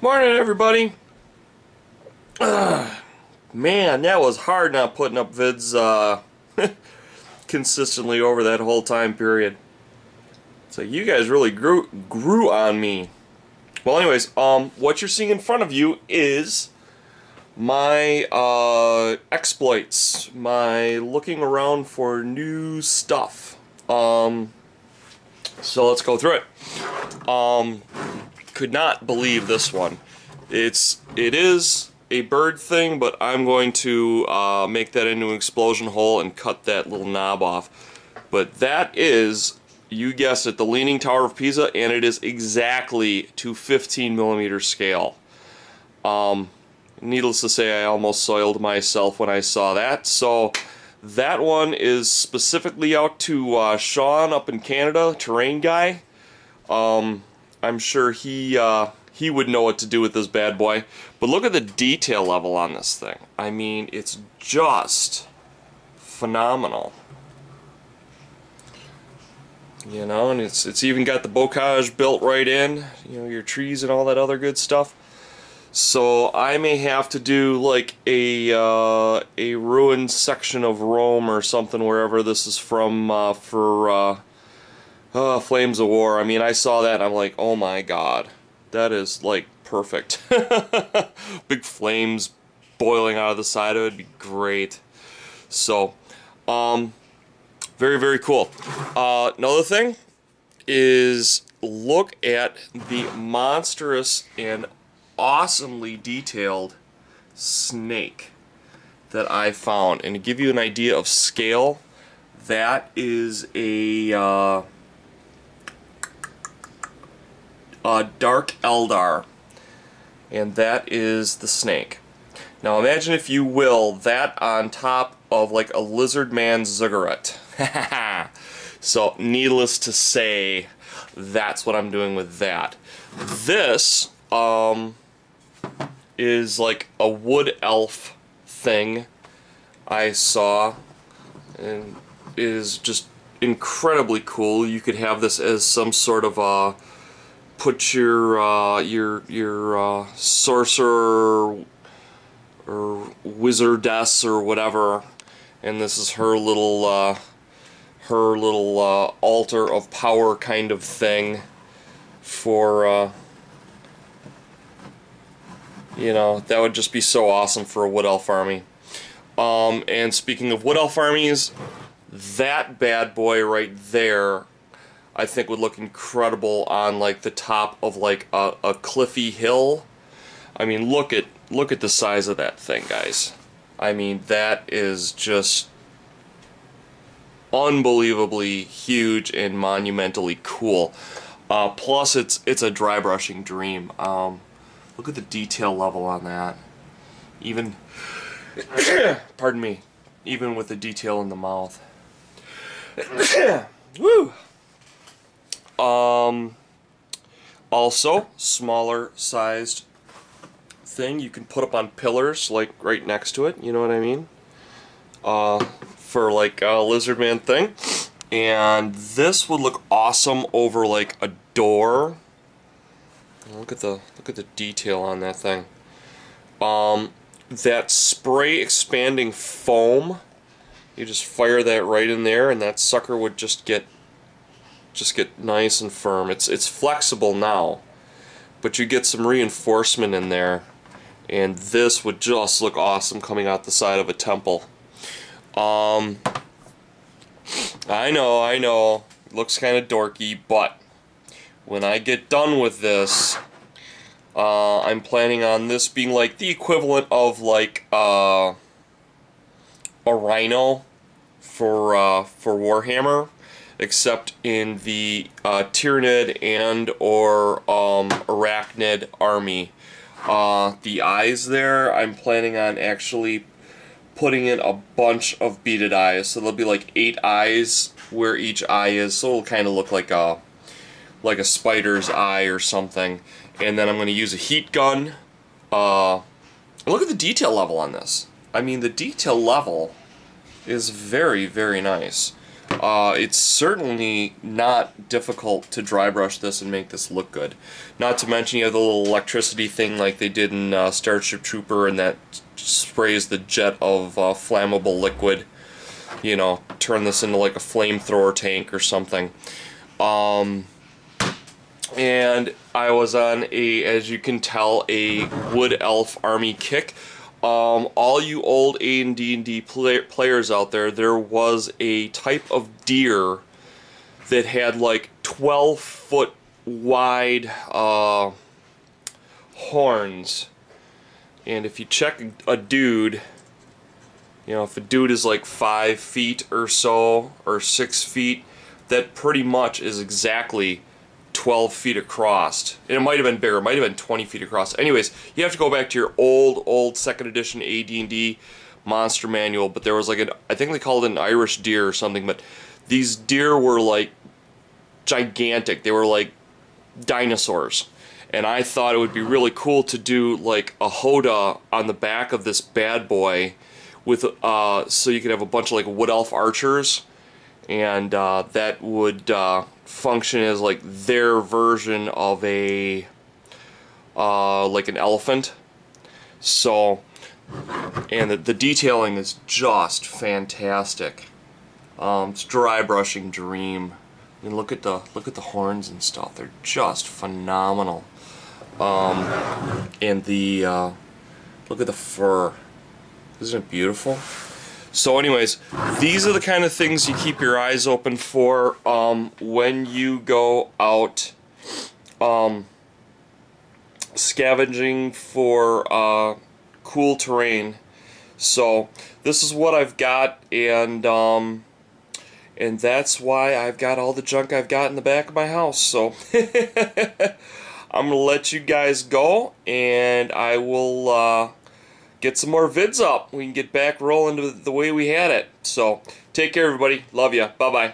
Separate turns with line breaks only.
Morning, everybody. Man, that was hard not putting up vids consistently over that whole time period. So you guys really grew on me. Well, anyways, what you're seeing in front of you is my exploits, my looking around for new stuff. So let's go through it. Could not believe this one. It is a bird thing, but I'm going to make that into an explosion hole and cut that little knob off. But that is, you guessed it, the Leaning Tower of Pisa, and it is exactly to 15mm scale. Needless to say, I almost soiled myself when I saw that. So that one is specifically out to Sean up in Canada, terrain guy. I'm sure he would know what to do with this bad boy. But look at the detail level on this thing. I mean, it's just phenomenal. You know, and it's even got the bocage built right in. You know, your trees and all that other good stuff. So I may have to do like a ruined section of Rome or something wherever this is from for Flames of War. I mean, I saw that and I'm like, oh my god, that is like perfect. Big flames boiling out of the side of it would be great. So, very, very cool. Another thing is look at the monstrous and awesomely detailed snake that I found. And to give you an idea of scale, that is a Dark Eldar, and that is the snake. Now imagine, if you will, that on top of like a lizard man ziggurat. So needless to say, that's what I'm doing with that. This is like a wood elf thing I saw, and it is just incredibly cool. You could have this as some sort of put your sorcerer or wizardess or whatever, and this is her little altar of power kind of thing for you know, that would just be so awesome for a wood elf army. And speaking of wood elf armies, that bad boy right there I think would look incredible on like the top of like a cliffy hill. I mean, look at the size of that thing, guys. I mean, that is just unbelievably huge and monumentally cool. Plus, it's a dry brushing dream. Look at the detail level on that. Even, pardon me, even with the detail in the mouth. Woo! Also, smaller sized thing you can put up on pillars, like right next to it, you know what I mean? For like a lizard man thing. And this would look awesome over like a door. Look at the detail on that thing. That spray expanding foam, you just fire that right in there and that sucker would just get nice and firm. It's flexible now, but you get some reinforcement in there, and this would just look awesome coming out the side of a temple. I know, it looks kind of dorky, but when I get done with this, I'm planning on this being like the equivalent of like a rhino for Warhammer, except in the Tyranid and or Arachnid army. The eyes there, I'm planning on actually putting in a bunch of beaded eyes, so there'll be like 8 eyes where each eye is, so it'll kind of look like a spider's eye or something. And then I'm going to use a heat gun. Look at the detail level on this. I mean, the detail level is very, very nice. it's certainly not difficult to dry brush this and make this look good. Not to mention you have the little electricity thing like they did in Starship Trooper, and that sprays the jet of flammable liquid. You know, turn this into like a flamethrower tank or something. And I was on a, as you can tell, a Wood Elf Army kick. All you old AD&D players out there, there was a type of deer that had like 12-foot wide horns. And if you check a dude, you know, if a dude is like 5 feet or so, or 6 feet, that pretty much is exactly 12 feet across. And it might have been bigger, it might have been 20 feet across. Anyways, you have to go back to your old second edition AD&D monster manual, but there was like I think they called it an Irish deer or something, but these deer were like gigantic. They were like dinosaurs. And I thought it would be really cool to do like a Hoda on the back of this bad boy with so you could have a bunch of like Wood Elf archers, and that would function as like their version of a like an elephant. So, and the detailing is just fantastic. It's dry brushing dream. I mean, look at the horns and stuff. They're just phenomenal. And the look at the fur. Isn't it beautiful? So anyways, these are the kind of things you keep your eyes open for when you go out scavenging for cool terrain. So this is what I've got, and that's why I've got all the junk I've got in the back of my house. So I'm gonna let you guys go, and I will get some more vids up. We can get back rolling to the way we had it. So take care, everybody. Love ya. Bye bye.